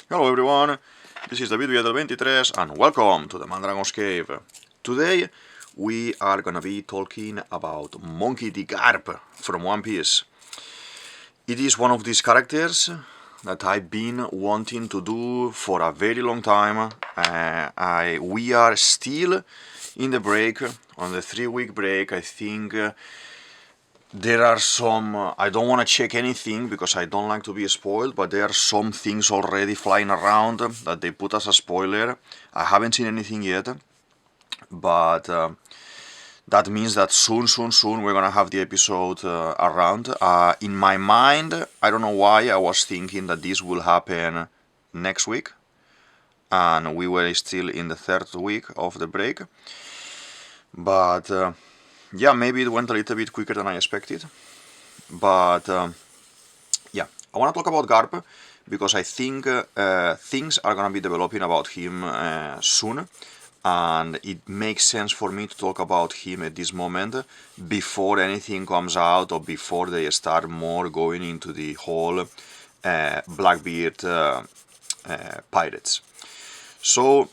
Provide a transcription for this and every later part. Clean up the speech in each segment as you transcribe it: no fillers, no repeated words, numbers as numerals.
Hello everyone, this is DavidViadel23 and welcome to the Mandragon's Cave. Today we are gonna be talking about Monkey D Garp from One Piece. It is one of these characters that I've been wanting to do for a very long time. We are still in the break, on the 3-week break. I think there are some, I don't want to check anything because I don't like to be spoiled, but there are some things already flying around that they put as a spoiler. I haven't seen anything yet, but that means that soon we're gonna have the episode around. In my mind, I don't know why, I was thinking that this will happen next week, and we were still in the 3rd week of the break, but yeah, maybe it went a little bit quicker than I expected, but yeah, I want to talk about Garp because I think things are going to be developing about him soon, and it makes sense for me to talk about him at this moment before anything comes out or before they start more going into the whole Blackbeard pirates. So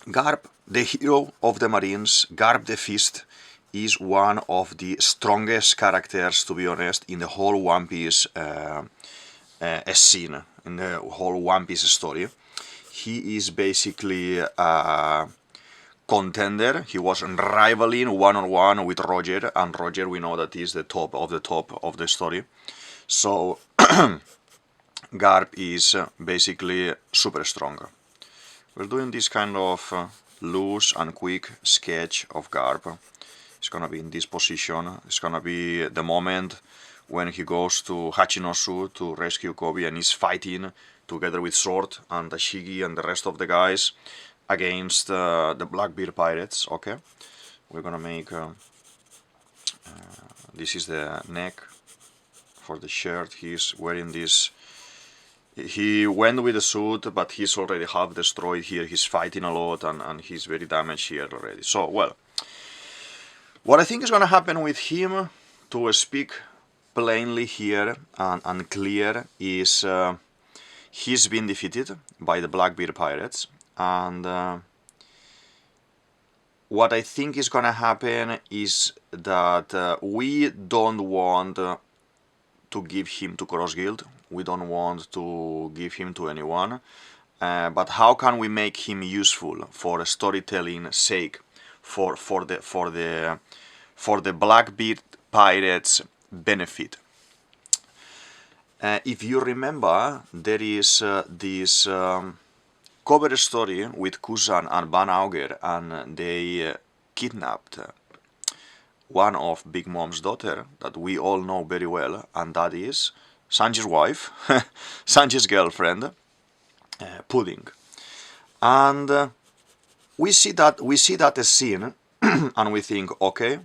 Garp, the hero of the Marines, Garp the Fist, is one of the strongest characters, to be honest, in the whole One Piece scene, in the whole One Piece story. He is basically a contender. He was rivaling one-on-one with Roger, and Roger, we know that is the top of the story. So Garp is basically super strong. We're doing this kind of loose and quick sketch of Garp. It's gonna be in this position. It's gonna be the moment when he goes to Hachinosu to rescue Kobe and is fighting together with Sword and Tashigi and the rest of the guys against the Blackbeard pirates. Okay, we're gonna make this is the neck for the shirt. He's wearing this. He went with the suit, but he's already half destroyed here. He's fighting a lot and he's very damaged here already. So, well, what I think is going to happen with him, to speak plainly here and clear, is he's been defeated by the Blackbeard pirates, and what I think is going to happen is that we don't want to give him to Cross Guild. We don't want to give him to anyone, but how can we make him useful for storytelling sake, for the Blackbeard pirates' benefit? If you remember, there is this cover story with Kuzan and Van Auger, and they kidnapped one of Big Mom's daughter that we all know very well, and that is Sanji's wife, Sanji's girlfriend, Pudding. And we see that scene, and we think, okay.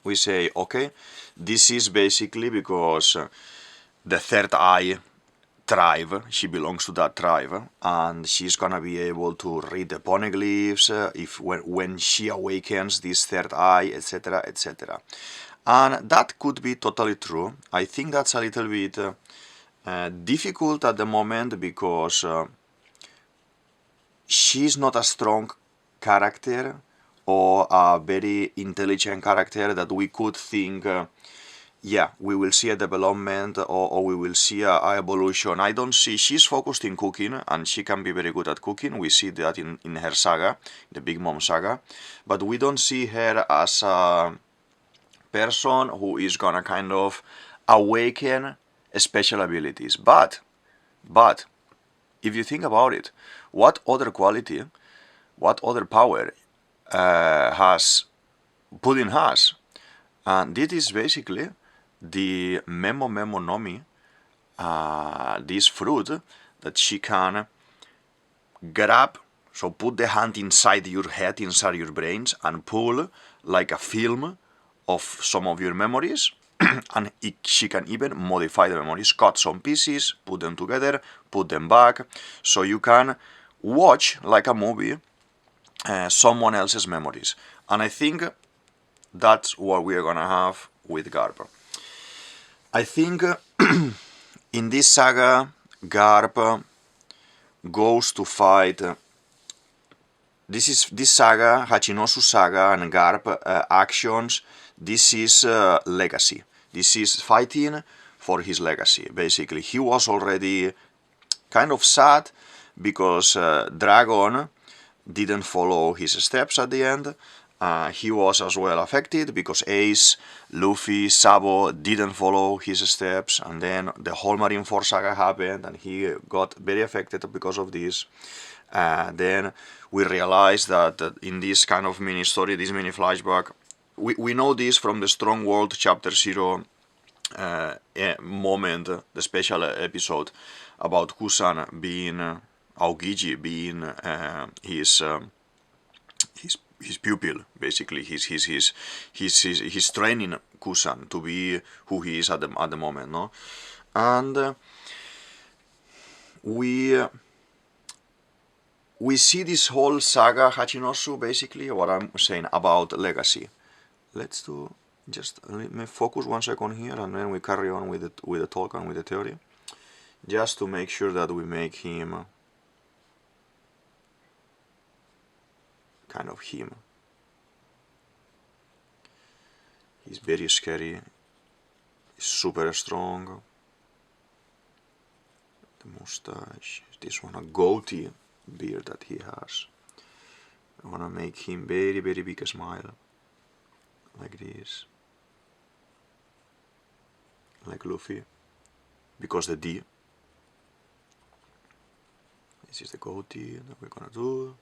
We say, okay, this is basically because the Third Eye tribe, she belongs to that tribe, and she's gonna be able to read the poneglyphs when she awakens this Third Eye, etc., etc. And that could be totally true. I think that's a little bit difficult at the moment because she's not a strong character or a very intelligent character that we could think, yeah, we will see a development or we will see a evolution. I don't see. She's focused in cooking, and she can be very good at cooking. We see that in her saga, the Big Mom saga, but we don't see her as a person who is gonna kind of awaken special abilities. But if you think about it, what other quality, what other power has Pudding has? And this is basically the Memo Memo Nomi, this fruit that she can grab, so put the hand inside your head, inside your brains, and pull like a film of some of your memories, and she can even modify the memories, cut some pieces, put them together, put them back, so you can watch like a movie someone else's memories. And I think that's what we are gonna have with Garp. I think in this saga, Garp goes to fight. This saga, Hachinosu saga and Garp actions. This is legacy. This is fighting for his legacy. Basically, he was already kind of sad because Dragon didn't follow his steps at the end. He was as well affected because Ace, Luffy, Sabo didn't follow his steps, and then the whole Marineford saga happened and he got very affected because of this. Then we realized that in this kind of mini story, this mini flashback, we know this from the Strong World Chapter 0 moment, the special episode about Kuzan being Aokiji being his pupil, basically. He's training Kuzan to be who he is at the moment, no? And we see this whole saga Hachinosu, basically, what I'm saying about legacy. Let's do let me focus 1 second here, and then we carry on with the talk and with the theory, just to make sure that we make him kind of him. He's very scary. He's super strong. The mustache. This one a goatee beard that he has. I wanna make him very big smile. Like this. Like Luffy. Because the D. This is the goatee that we're gonna do.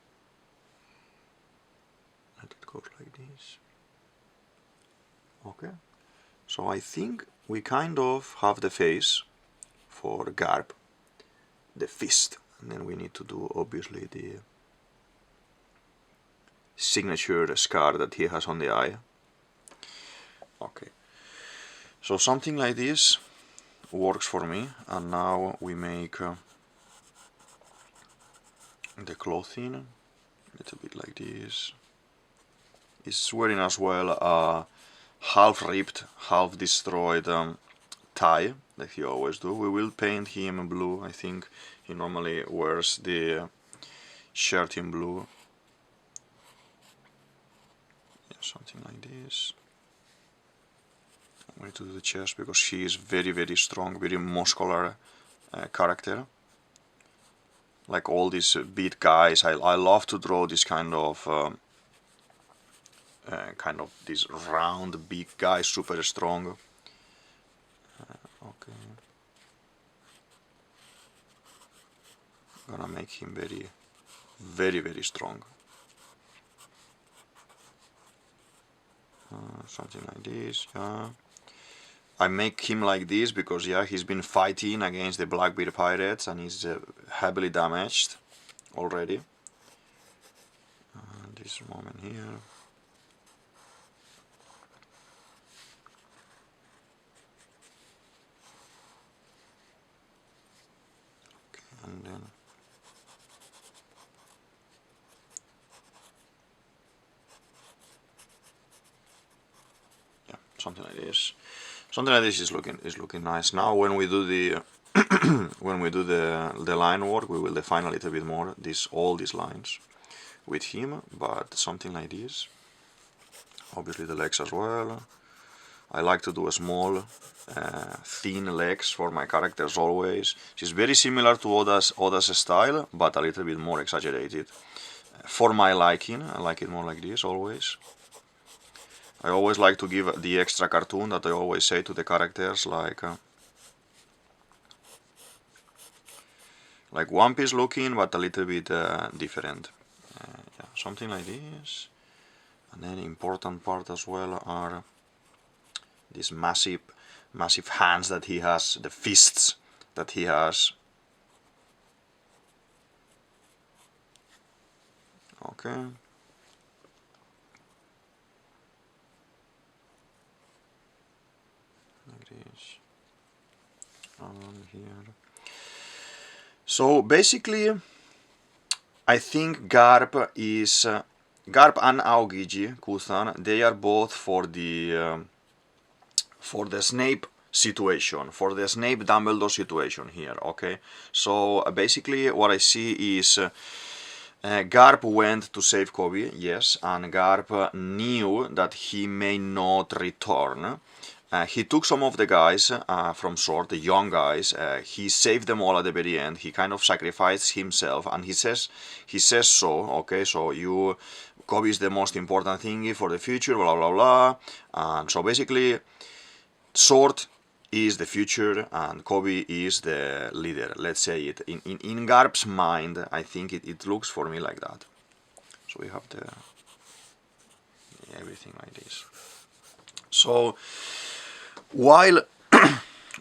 And it goes like this. Okay. So I think we kind of have the face for Garp. The fist. And then we need to do obviously the signature scar that he has on the eye. Okay. So something like this works for me. And now we make the clothing a little bit like this. He's wearing as well a half ripped, half destroyed tie that he always do. We will paint him blue. I think he normally wears the shirt in blue. Yeah, something like this. I'm going to do the chest because he is very strong, very muscular character. Like all these big guys, I love to draw this kind of this round big guy, super strong. Okay. Gonna make him very strong. Something like this, yeah. I make him like this because, yeah, he's been fighting against the Blackbeard pirates and he's heavily damaged already. This moment here. And then yeah, something like this. Something like this is looking nice. Now when we do the the line work, we will define a little bit more all these lines with him, but something like this. Obviously the legs as well. I like to do a small thin legs for my characters always. She's very similar to Oda's style, but a little bit more exaggerated. For my liking, I like it more like this always. I always like to give the extra cartoon that I always say to the characters, like One Piece looking, but a little bit different. Yeah, something like this. And then important part as well are these massive hands that he has, the fists that he has. Okay. Like this. And here. So basically, I think Garp and Aokiji Kuzan, they are both for the Snape situation, for the Snape Dumbledore situation here, okay? So basically what I see is Garp went to save Kobe, yes, and Garp knew that he may not return. He took some of the guys from Sword, the young guys. He saved them all at the very end. He kind of sacrificed himself, and he says so. Okay, so Kobe is the most important thing for the future. Blah blah blah. And so basically, Sword is the future and Kobe is the leader. Let's say it in Garp's mind. I think it looks for me like that. So we have everything like this. So while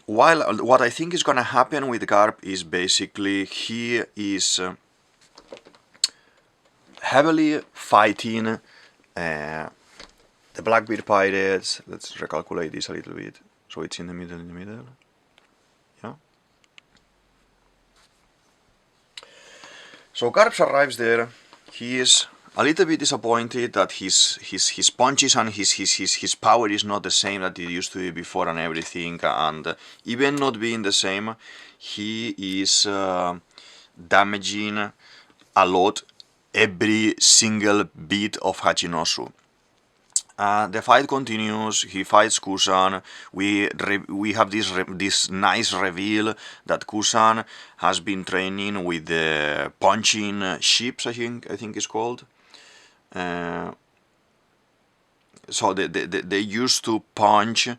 what I think is gonna happen with Garp is basically he is heavily fighting the Blackbeard Pirates. Let's recalculate this a little bit. So it's in the middle, yeah. So Garp arrives there. He is a little bit disappointed that his punches and his power is not the same that it used to be before and everything. And even not being the same, he is damaging a lot every single bit of Hachinosu. The fight continues. He fights Kuzan. We have this nice reveal that Kuzan has been training with the punching ships. I think it's called. So they used to punch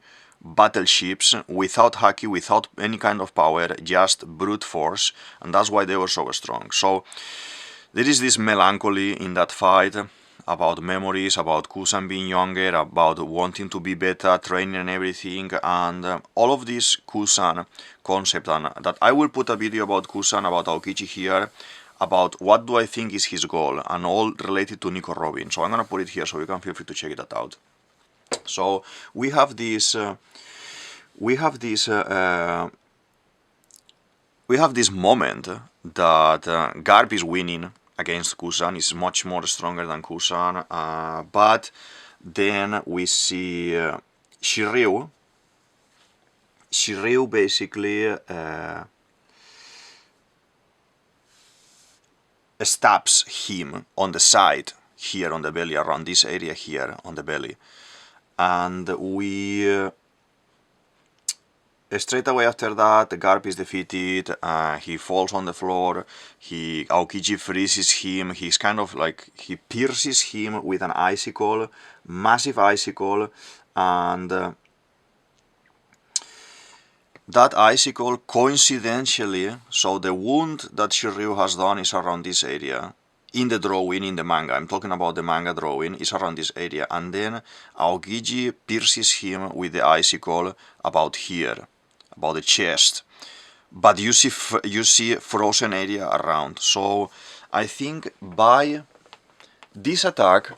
battleships without haki, without any kind of power, just brute force, and that's why they were so strong. So there is this melancholy in that fight, about memories, about Kuzan being younger, about wanting to be better, training and everything, and all of this Kuzan concept, and that I will put a video about Kuzan, about Aokiji here, about what do I think is his goal, and all related to Nico Robin. So I'm gonna put it here so you can feel free to check that out. So we have this moment that Garp is winning against Kuzan, is much more stronger than Kuzan, but then we see Shiryu basically stabs him on the side here on the belly, around this area here on the belly, and we straight away after that, Garp is defeated, he falls on the floor, Aokiji freezes him, he's kind of like, he pierces him with an icicle, massive icicle, and that icicle coincidentally, so the wound that Shiryu has done is around this area, in the drawing, in the manga, I'm talking about the manga drawing, is around this area, and then Aokiji pierces him with the icicle about here, about the chest, but you see frozen area around. So I think by this attack,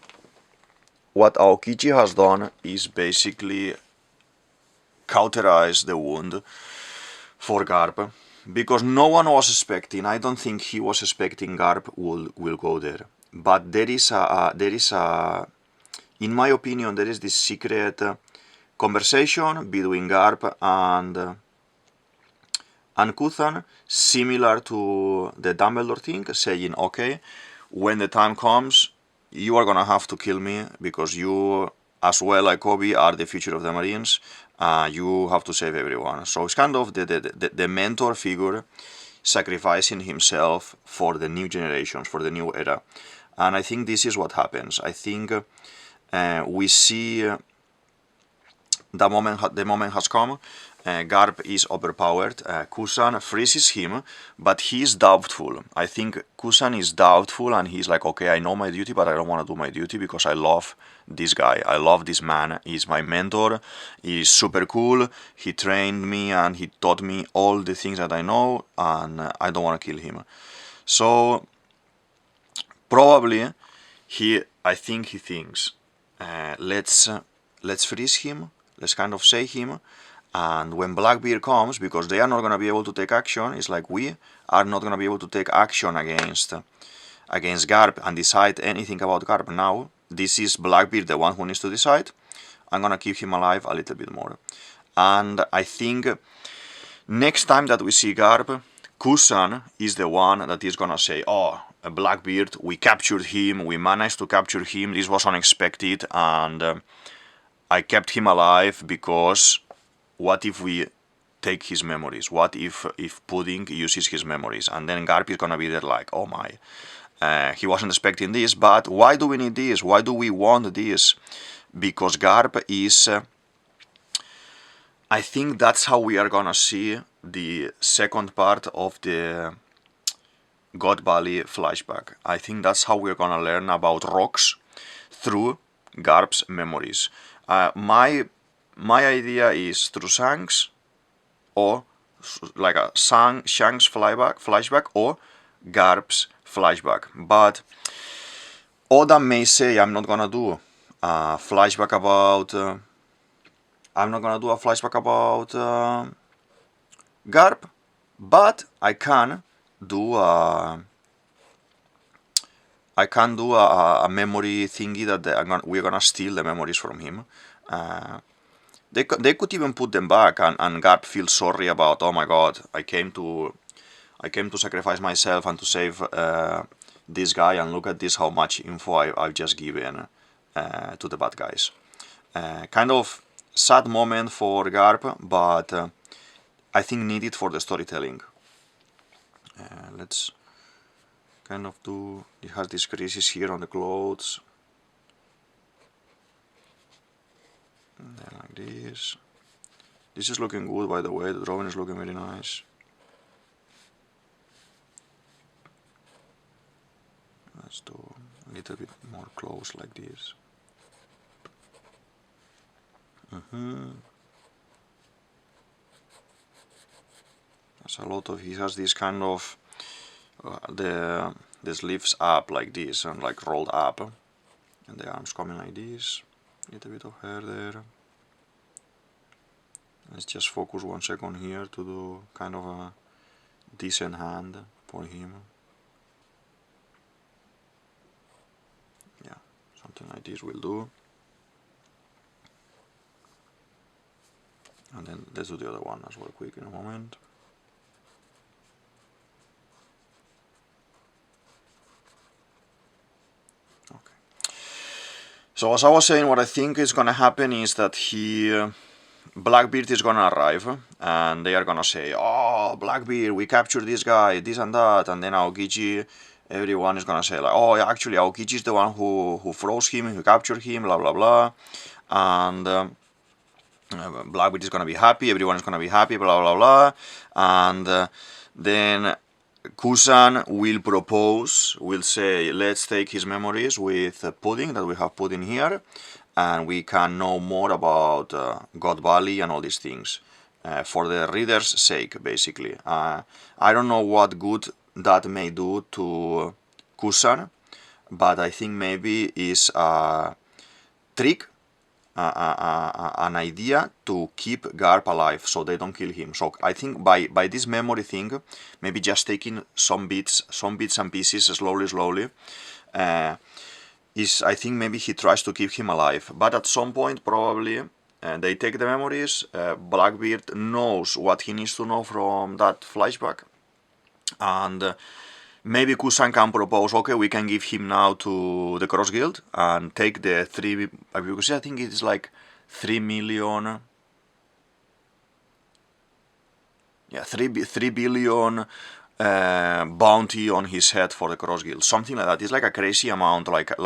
what Aokiji has done is basically cauterize the wound for Garp, because no one was expecting, I don't think he was expecting Garp will go there, but there is in my opinion, there is this secret conversation between Garp and Kuzan, similar to the Dumbledore thing, saying, okay, when the time comes, you are gonna have to kill me, because you, as well like Kobe, are the future of the Marines, you have to save everyone. So it's kind of the mentor figure sacrificing himself for the new generations, for the new era. And I think this is what happens. I think we see the moment has come. Garp is overpowered. Kuzan freezes him, but he's doubtful. I think Kuzan is doubtful, and he's like, okay, I know my duty, but I don't want to do my duty because I love this guy. I love this man. He's my mentor. He's super cool. He trained me and he taught me all the things that I know, and I don't want to kill him. So probably I think he thinks, let's freeze him. Let's kind of save him. And when Blackbeard comes, because they are not going to be able to take action, it's like we are not going to be able to take action against Garp and decide anything about Garp. Now, this is Blackbeard, the one who needs to decide. I'm going to keep him alive a little bit more. And I think next time that we see Garp, Kuzan is the one that is gonna say, oh, Blackbeard, we captured him, we managed to capture him, this was unexpected, and I kept him alive because what if we take his memories? What if Pudding uses his memories? And then Garp is gonna be there like, oh my, he wasn't expecting this, but why do we need this? Why do we want this? Because Garp is... I think that's how we are gonna see the second part of the God Valley flashback. I think that's how we're gonna learn about rocks through Garp's memories. My idea is through Shanks, or like a Shanks flashback, or Garp's flashback. But Oda may say I'm not gonna do a flashback about. I'm not gonna do a flashback about Garp, but I can do a memory thingy that we're gonna steal the memories from him. They could even put them back, and Garp feels sorry about, oh my god, I came to sacrifice myself and to save this guy, and look at this, how much info I've just given to the bad guys. Kind of sad moment for Garp, but I think needed for the storytelling. Let's kind of do, it has these creases here on the clothes. And then like this. This is looking good, by the way, the drawing is looking very nice. Let's do a little bit more close like this. There's a lot of, he has this kind of, the sleeves up like this and like rolled up, and the arms coming like this. Little bit of hair there. Let's just focus 1 second here to do kind of a decent hand for him. Yeah, something like this will do. And then let's do the other one as well quick in a moment. Okay. So as I was saying, what I think is gonna happen is that Blackbeard is gonna arrive, and they are gonna say, oh, Blackbeard, we captured this guy, this and that, and then Aokiji, everyone is gonna say like, oh, actually Aokiji is the one who froze him, who captured him, blah blah blah, and Blackbeard is gonna be happy, everyone is gonna be happy, blah blah blah, and then Kuzan will propose, will say, let's take his memories with Pudding, that we have put in here, and we can know more about God Valley and all these things, for the reader's sake, basically. I don't know what good that may do to Kuzan, but I think maybe is a trick, an idea to keep Garp alive, so they don't kill him. So I think by this memory thing, maybe just taking some bits and pieces slowly, I think maybe he tries to keep him alive. But at some point, probably, they take the memories, Blackbeard knows what he needs to know from that flashback, and maybe Kuzan can propose, okay, we can give him now to the Cross Guild and take the 3, because I think it's like 3 million, yeah, 3 billion bounty on his head for the Cross Guild, something like that. It's like a crazy amount, like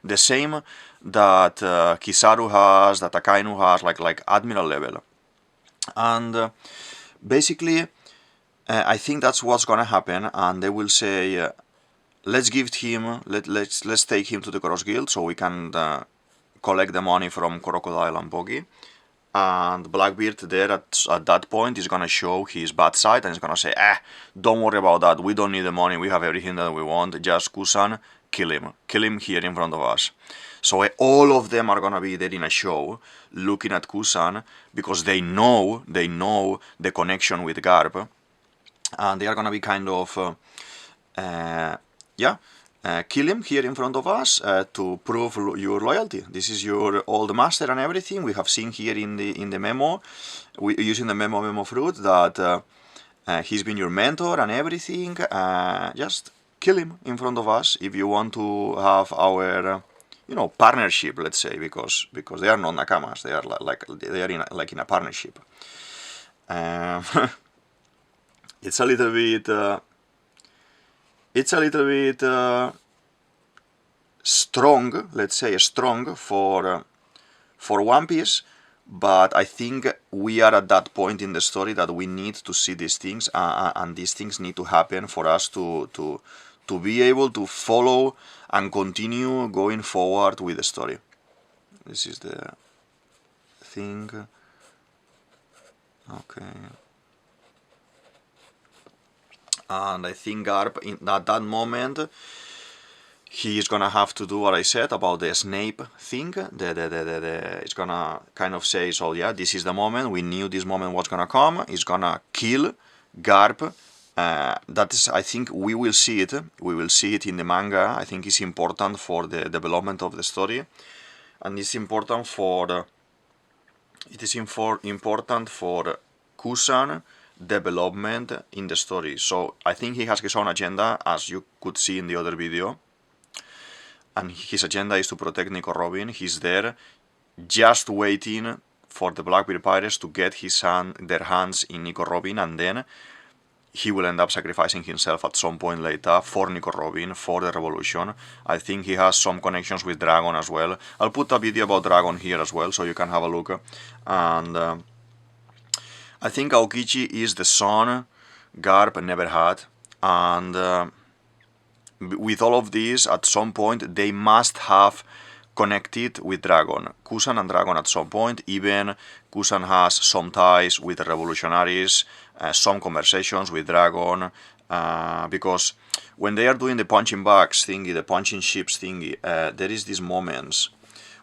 the same that Kizaru has, that Akainu has, like admiral level. And basically, I think that's what's gonna happen, and they will say, let's give him, let's take him to the Cross Guild so we can collect the money from Crocodile and Boggy. And Blackbeard there at that point is gonna show his bad side, and he's gonna say, don't worry about that, we don't need the money, we have everything that we want, just Kuzan, kill him here in front of us. So all of them are gonna be there in a show, looking at Kuzan, because they know the connection with Garp, and they are gonna be kind of, kill him here in front of us to prove your loyalty. This is your old master and everything. We have seen here in the memo, using the Memo Memo fruit, that he's been your mentor and everything. Just kill him in front of us if you want to have our partnership, let's say, because they are not nakamas. They are like in a partnership. It's a little bit strong, let's say, strong for One Piece, but I think we are at that point in the story that we need to see these things, and these things need to happen for us to be able to follow and continue going forward with the story. This is the thing. Okay. And I think Garp, at that moment, he is gonna have to do what I said about the Snape thing. It's gonna kind of say, so yeah, this is the moment. We knew this moment was gonna come. It's gonna kill Garp. That is, I think we will see it. We will see it in the manga. I think it's important for the development of the story, and it's important for important for Kuzan development in the story. So I think he has his own agenda, as you could see in the other video, and his agenda is to protect Nico Robin. He's there just waiting for the Blackbeard Pirates to get their hands in Nico Robin, and then he will end up sacrificing himself at some point later for Nico Robin, for the revolution. I think he has some connections with Dragon as well. I'll put a video about Dragon here as well, so you can have a look. And I think Aokiji is the son Garp never had, and with all of this, at some point, they must have connected with Dragon. Kuzan and Dragon at some point. Even Kuzan has some ties with the revolutionaries, some conversations with Dragon, because when they are doing the punching bags thingy, the punching ships thingy, there is these moments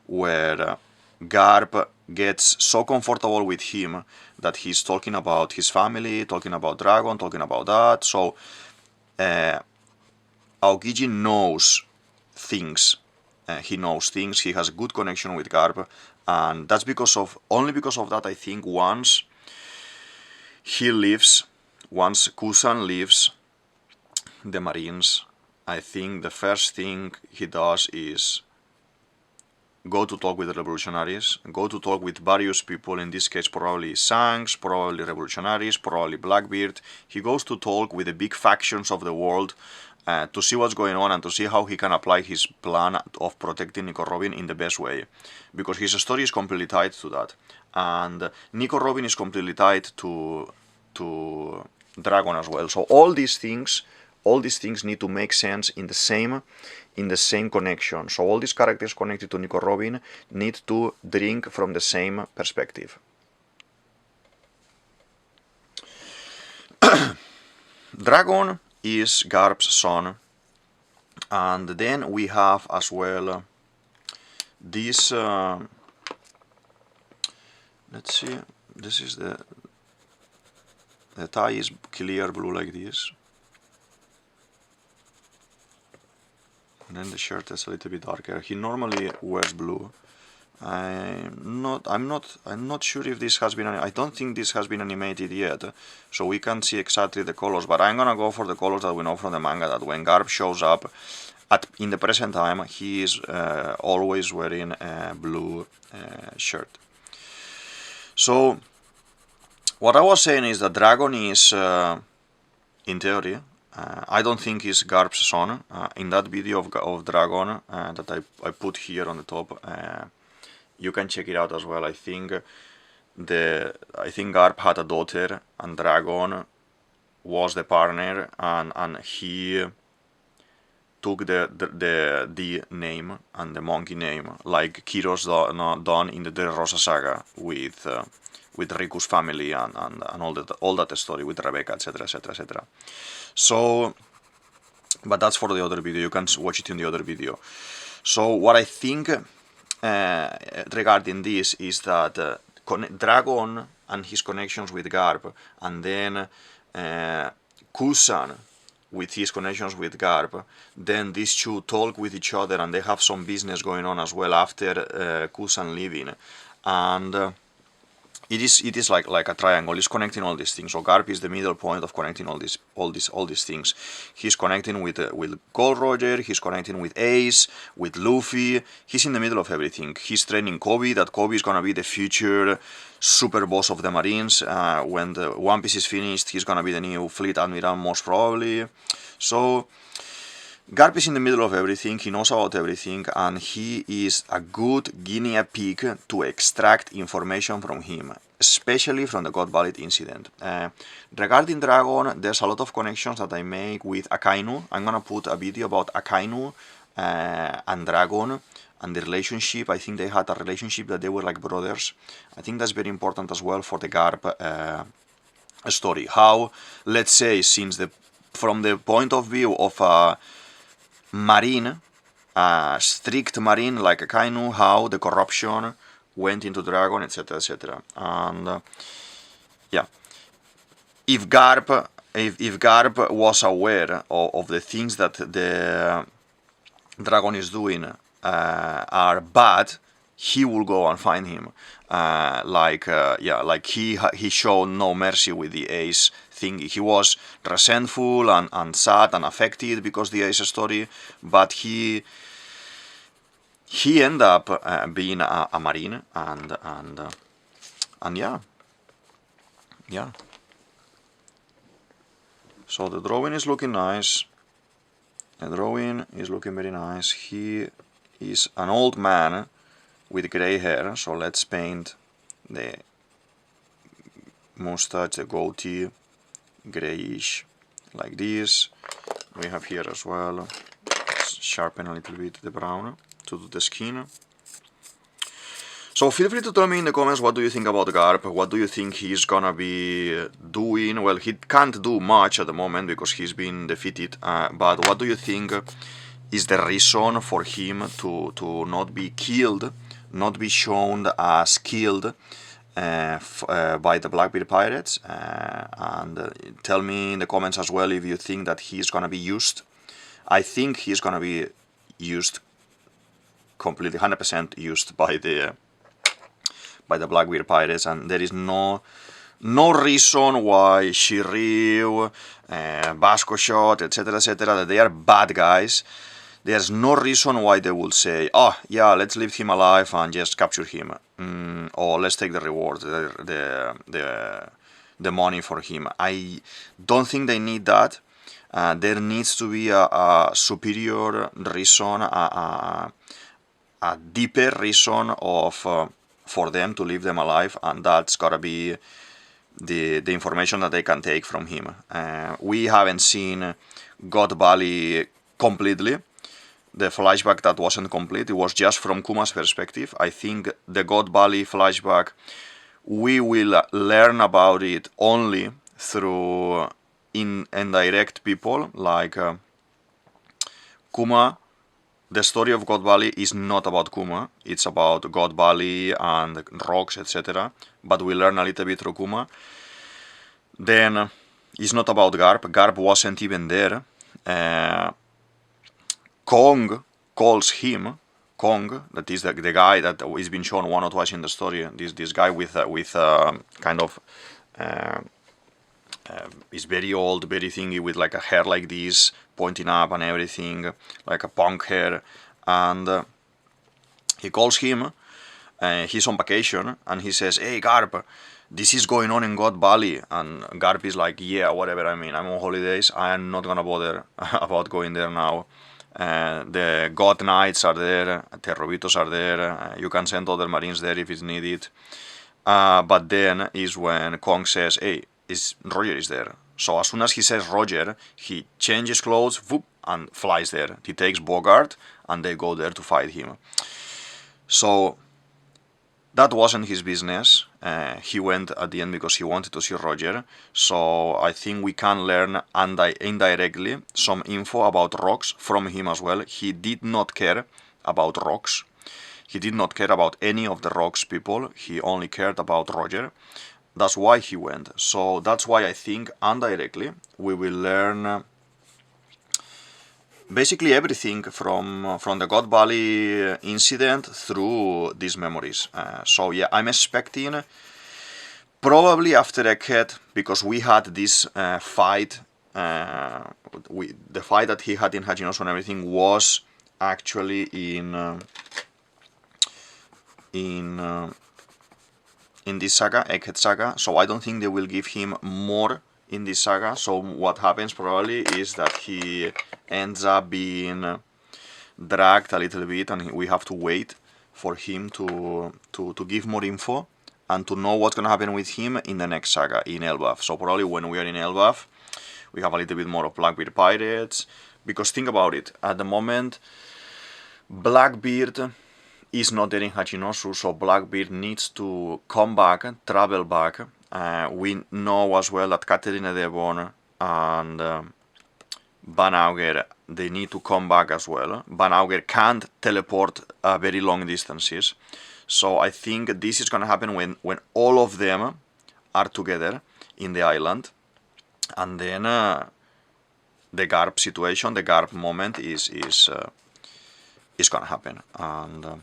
where Garp gets so comfortable with him that he's talking about his family, talking about Dragon, talking about that. So Aokiji knows things. He knows things. He has a good connection with Garp, and that's only because of that. I think once Kuzan leaves the Marines, I think the first thing he does is go to talk with the revolutionaries, go to talk with various people, in this case probably Shanks, probably revolutionaries, probably Blackbeard. He goes to talk with the big factions of the world to see what's going on and to see how he can apply his plan of protecting Nico Robin in the best way. Because his story is completely tied to that. And Nico Robin is completely tied to Dragon as well. So all these things need to make sense in the same connection. So all these characters connected to Nico Robin need to drink from the same perspective. Dragon is Garp's son, and then we have as well this, let's see, this is the tie is clear blue like this, and then the shirt is a little bit darker. He normally wears blue. I'm not sure if this has been. I don't think this has been animated yet, so we can't see exactly the colors. But I'm gonna go for the colors that we know from the manga. That when Garp shows up in the present time, he is always wearing a blue shirt. So what I was saying is that Dragon is, in theory, I don't think he's Garp's son. In that video of Dragon that I put here on the top. You can check it out as well. I think Garp had a daughter, and Dragon was the partner, and he took the D name and the monkey name, like Kiro's done in the Dressrosa saga with Riku's family and all that story with Rebecca, etc., etc., etc. So, but that's for the other video. You can watch it in the other video. So what I think regarding this is that Dragon and his connections with Garp, and then Kuzan with his connections with Garp, then these two talk with each other, and they have some business going on as well after Kuzan leaving, and it is like a triangle. It's connecting all these things. So Garp is the middle point of connecting all these things. He's connecting with Gold Roger. He's connecting with Ace, with Luffy. He's in the middle of everything. He's training Kobe. That Kobe is gonna be the future super boss of the Marines. When the One Piece is finished, he's gonna be the new fleet admiral most probably. So Garp is in the middle of everything, he knows about everything, and he is a good guinea pig to extract information from him, especially from the God Valley incident. Regarding Dragon, there's a lot of connections that I make with Akainu. I'm gonna put a video about Akainu and Dragon and the relationship. I think they had a relationship that they were like brothers. I think that's very important as well for the Garp story. How, let's say, from the point of view of a Marine, strict Marine like Akainu, how the corruption went into Dragon, etc., etc. And yeah, if Garp was aware of the things that the Dragon is doing are bad, he will go and find him. Like he showed no mercy with the Ace thing. He was resentful and sad and affected because the Ace story, but he ended up being a Marine, and yeah. So the drawing is looking nice. The drawing is looking very nice. He is an old man with gray hair, so let's paint the mustache, the goatee, grayish, like this. We have here as well, let's sharpen a little bit the brown to do the skin. So feel free to tell me in the comments what do you think about Garp, what do you think he's gonna be doing. Well, he can't do much at the moment because he's been defeated, but what do you think is the reason for him to not be killed, not be shown as killed by the Blackbeard pirates? And tell me in the comments as well if you think that he's gonna be used. I think he's gonna be used completely, 100% used by the Blackbeard pirates, and there is no reason why Shiryu, Basco Shot, etc., that they are bad guys. There's no reason why they will say, oh yeah, let's leave him alive and just capture him, or let's take the reward, the money for him. I don't think they need that. There needs to be a superior reason, a deeper reason for them to leave them alive, and that's gotta be the information that they can take from him. We haven't seen God Valley completely. The flashback that wasn't complete, it was just from Kuma's perspective. I think the God Valley flashback, we will learn about it only through indirect people like Kuma. The story of God Valley is not about Kuma, it's about God Valley and rocks, etc. But we learn a little bit through Kuma. Then it's not about Garp. Garp wasn't even there. Kong calls him. Kong, that is the guy that is been shown one or twice in the story. This guy with kind of is very old, very thingy, with like a hair like this, pointing up and everything, like a punk hair, and he calls him. He's on vacation, and he says, "Hey Garp, this is going on in God Valley." And Garp is like, "Yeah, whatever. I mean, I'm on holidays. I am not gonna bother about going there now. The God Knights are there, Terrobitos are there. You can send other Marines there if it's needed." But then is when Kong says, "Hey, Roger is there." So as soon as he says Roger, he changes clothes, whoop, and flies there. He takes Bogart, and they go there to fight him. So that wasn't his business. He went at the end because he wanted to see Roger. So I think we can learn indirectly some info about rocks from him as well. He did not care about rocks. He did not care about any of the rocks people. He only cared about Roger. That's why he went. So that's why I think indirectly we will learn basically everything from the God Valley incident through these memories. So yeah, I'm expecting probably after a cat, because we had this fight. The fight that he had in Hachinosu and everything was actually in this saga, Egghead Saga, so I don't think they will give him more in this saga. So what happens probably is that he ends up being dragged a little bit, and we have to wait for him to give more info and to know what's gonna happen with him in the next saga, in Elbaf. So probably when we are in Elbaf, we have a little bit more of Blackbeard pirates, because think about it, at the moment Blackbeard is not there in Hachinosu, so Blackbeard needs to come back, travel back. We know as well that Katerina Devon and Van Auger, they need to come back as well. Van Auger can't teleport very long distances, so I think this is gonna happen when all of them are together in the island, and then the Garp situation, the Garp moment is gonna happen. And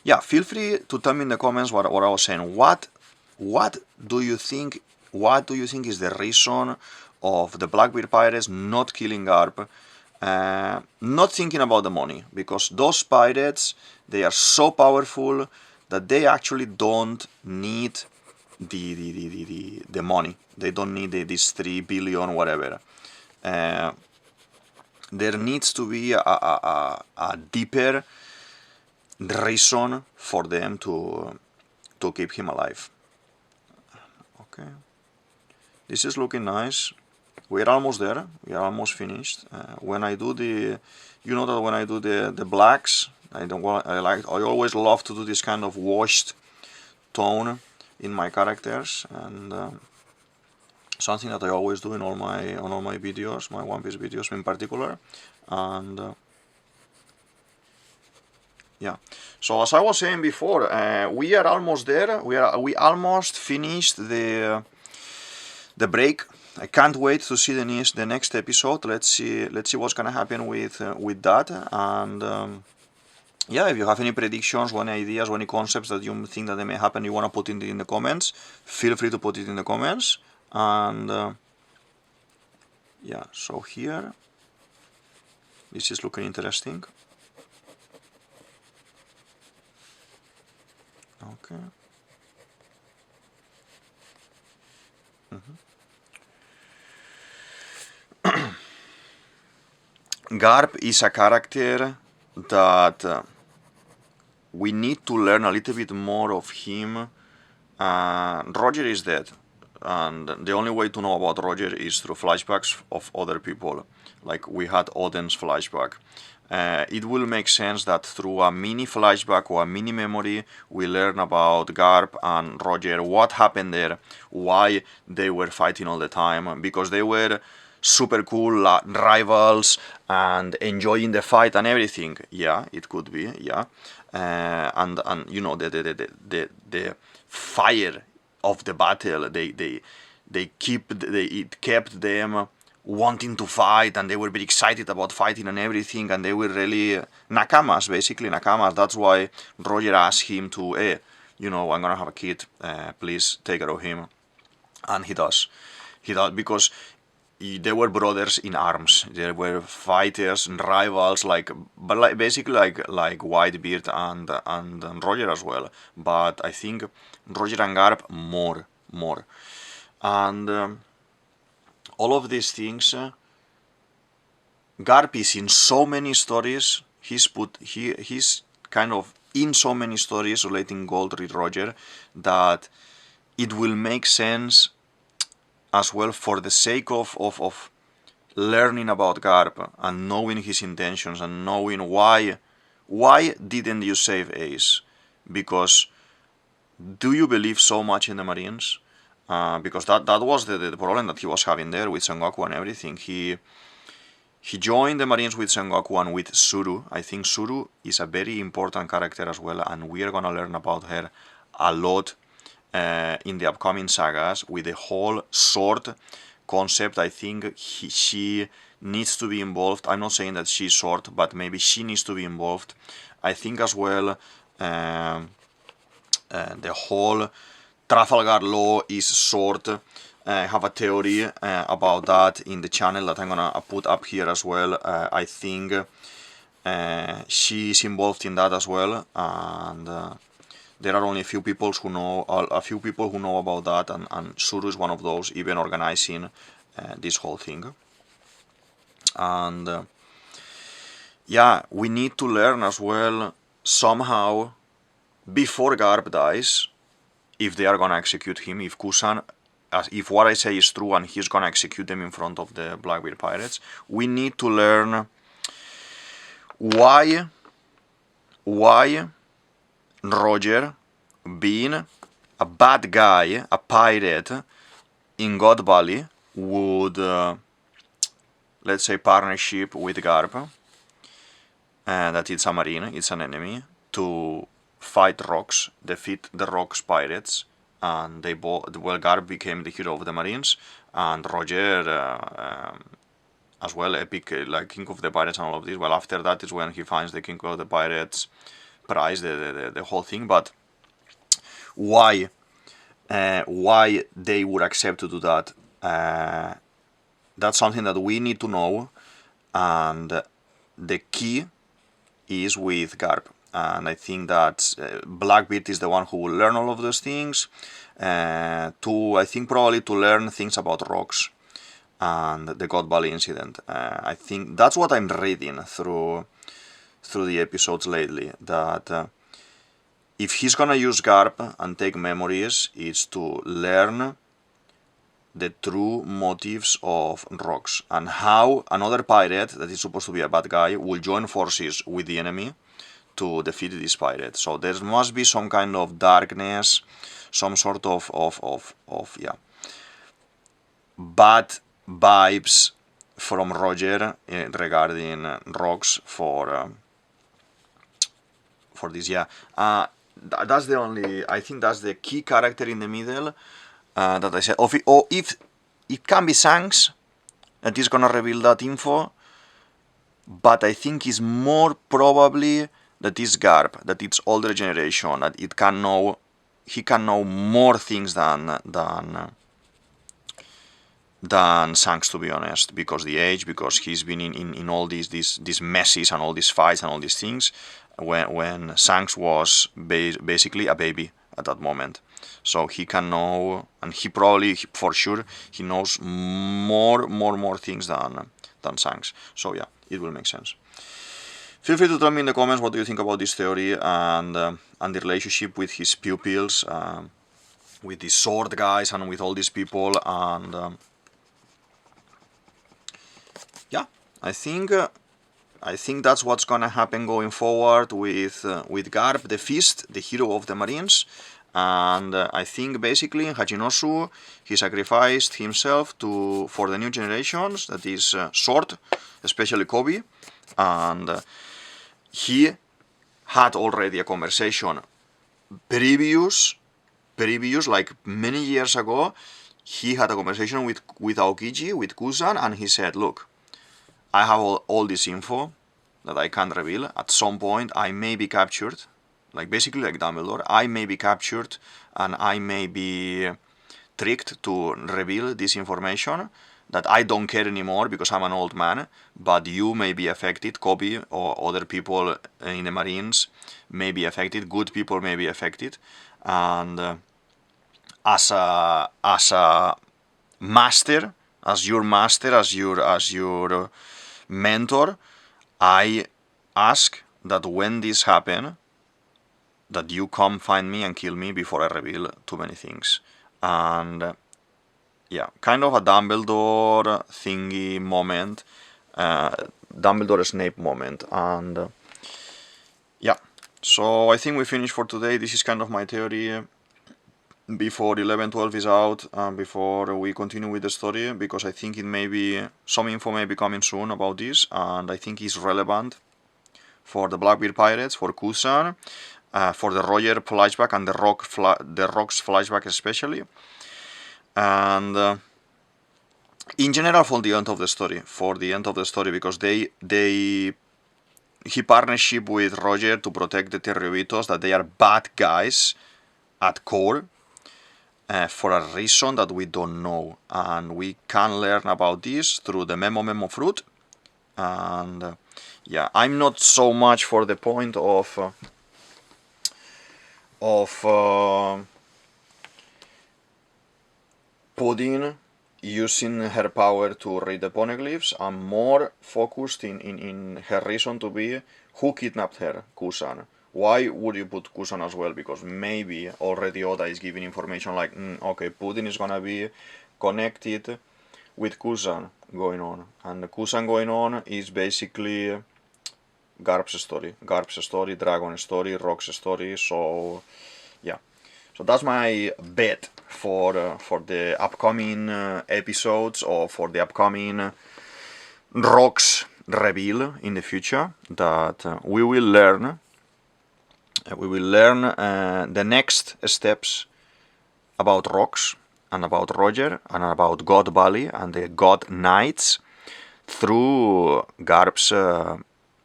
yeah, feel free to tell me in the comments what I was saying. What do you think? What do you think is the reason of the Blackbeard pirates not killing Garp? Not thinking about the money, because those pirates, they are so powerful that they actually don't need the money. They don't need this 3 billion whatever. There needs to be a deeper reason for them to keep him alive. Okay, this is looking nice. We're almost there. We are almost finished. When I do the, you know that when I do the blacks, I always love to do this kind of washed tone in my characters, and something that I always do in all my videos, my One Piece videos in particular, and yeah. So as I was saying before, we are almost there. We almost finished the break. I can't wait to see the next episode. Let's see what's gonna happen with that. And yeah, if you have any predictions, or any ideas, or any concepts that you think that they may happen, you wanna put it in the comments, feel free to put it in the comments. And yeah, so here, this is looking interesting. Okay. Garp is a character that we need to learn a little bit more of him. Roger is dead, and the only way to know about Roger is through flashbacks of other people, like we had Oden's flashback. It will make sense that through a mini flashback or a mini memory we learn about Garp and Roger, what happened there, why they were fighting all the time, because they were super cool rivals and enjoying the fight and everything. Yeah, it could be, yeah. And you know, the fire of the battle, it kept them wanting to fight, and they were very excited about fighting and everything, and they were really nakamas, basically nakamas. That's why Roger asked him to, hey, you know, I'm gonna have a kid, please take care of him. And he does, because they were brothers in arms. They were fighters and rivals, basically like Whitebeard and Roger as well. But I think Roger and Garp more, and all of these things. Garp is in so many stories. He's kind of in so many stories relating Gold with Roger that it will make sense as well, for the sake of learning about Garp and knowing his intentions and knowing why didn't you save Ace? Because do you believe so much in the Marines? Because that was the problem that he was having there with Sengoku and everything. He joined the Marines with Sengoku and with Suru. I think Suru is a very important character as well, and we are gonna learn about her a lot in the upcoming sagas with the whole sword concept. I think she needs to be involved. I'm not saying that she's short, but maybe she needs to be involved. I think as well the whole Trafalgar Law is short. I have a theory about that in the channel that I'm gonna put up here as well. I think she is involved in that as well, and there are only a few people who know about that, and Suru is one of those, even organizing this whole thing. And yeah, we need to learn as well somehow before Garp dies, if they are gonna execute him, if Kuzan, if what I say is true and he's gonna execute them in front of the Blackbeard pirates, we need to learn why Roger, being a bad guy, a pirate in God Valley, would let's say partnership with Garp, that it's a marine, it's an enemy, to fight Rocks, defeat the Rocks pirates, and they both, well, Garp became the hero of the Marines, and Roger as well, epic, like King of the Pirates and all of this. Well, after that is when he finds the King of the Pirates prize, the whole thing. But why they would accept to do that, that's something that we need to know, and the key is with Garp. And I think that Blackbeard is the one who will learn all of those things, I think probably to learn things about Rocks and the God Valley incident. I think that's what I'm reading through the episodes lately, that if he's gonna use Garp and take memories, it's to learn the true motives of Rocks, and how another pirate that is supposed to be a bad guy will join forces with the enemy to defeat this pirate. So there must be some kind of darkness, some sort of yeah, bad vibes from Roger regarding Rocks for this. Yeah, that's the only, I think that's the key character in the middle that I said. Or if it can be Shanks that is gonna reveal that info, but I think it's more probably that is Garp, that it's older generation, that he can know more things than Shanks, to be honest, because the age, because he's been in all these messes and all these fights and all these things, when Shanks was basically a baby at that moment. So he can know, and he probably, for sure, he knows more things than Shanks. So yeah, it will make sense. Feel free to tell me in the comments what do you think about this theory, and the relationship with his pupils, with these sword guys and with all these people, and yeah, I think that's what's gonna happen going forward with Garp, the Fist, the hero of the Marines. And I think basically in Hachinosu he sacrificed himself for the new generations, that is Sword, especially Kobe, and he had already a conversation previous, like many years ago. He had a conversation with Aokiji, with Kuzan, and he said, look, I have all this info that I can't reveal. At some point I may be captured, like basically like Dumbledore, I may be captured and I may be tricked to reveal this information, that I don't care anymore because I'm an old man, but you may be affected, Kobe or other people in the Marines may be affected, good people may be affected, and as a master, as your mentor, I ask that when this happen, that you come find me and kill me before I reveal too many things. And yeah, kind of a Dumbledore thingy moment, Dumbledore Snape moment, and yeah. So I think we finished for today. This is kind of my theory before 11-12 is out, before we continue with the story, because I think it may be, some info may be coming soon about this, and I think it's relevant for the Blackbeard Pirates, for Kuzan, for the Roger flashback and the Rocks flashback especially. And in general, for the end of the story, because he partnership with Roger to protect the Terribitos, that they are bad guys at core, for a reason that we don't know, and we can learn about this through the Memo Memo fruit. And yeah, I'm not so much for the point of Pudding using her power to read the poneglyphs. I'm more focused in her reason to be who kidnapped her, Kuzan. Why would you put Kuzan as well? Because maybe already Oda is giving information like, okay, Pudding is gonna be connected with Kuzan going on. And the Kuzan going on is basically Garp's story, Dragon story, Rock's story, so yeah. So that's my bet for the upcoming episodes, or for the upcoming Rocks reveal in the future, that we will learn the next steps about Rocks, and about Roger, and about God Valley and the God Knights through Garp's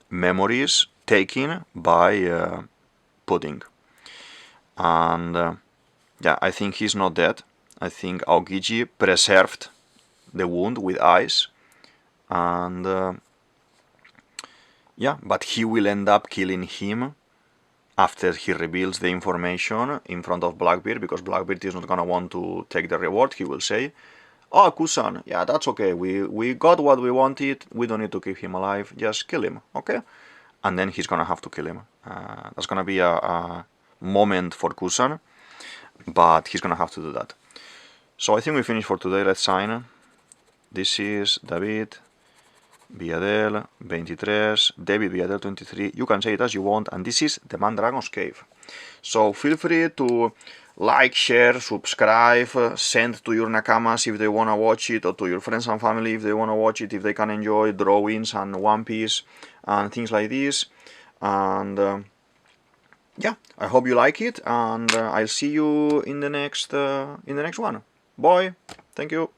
memories taken by Pudding. And yeah, I think he's not dead. I think Aokiji preserved the wound with ice, and yeah, but he will end up killing him after he reveals the information in front of Blackbeard, because Blackbeard is not gonna want to take the reward. He will say, "Oh, Kuzan, yeah, that's okay. We got what we wanted. We don't need to keep him alive. Just kill him, okay?" And then he's gonna have to kill him. That's gonna be a moment for Kuzan, but he's gonna have to do that. So I think we finished for today. Let's sign. This is DavidViadel23, DavidViadel23. You can say it as you want, and this is the Mandragon's Cave. So feel free to like, share, subscribe, send to your nakamas if they wanna watch it, or to your friends and family if they wanna watch it, if they can enjoy drawings and One Piece and things like this. And yeah, I hope you like it, and I'll see you in the next one. Bye. Thank you.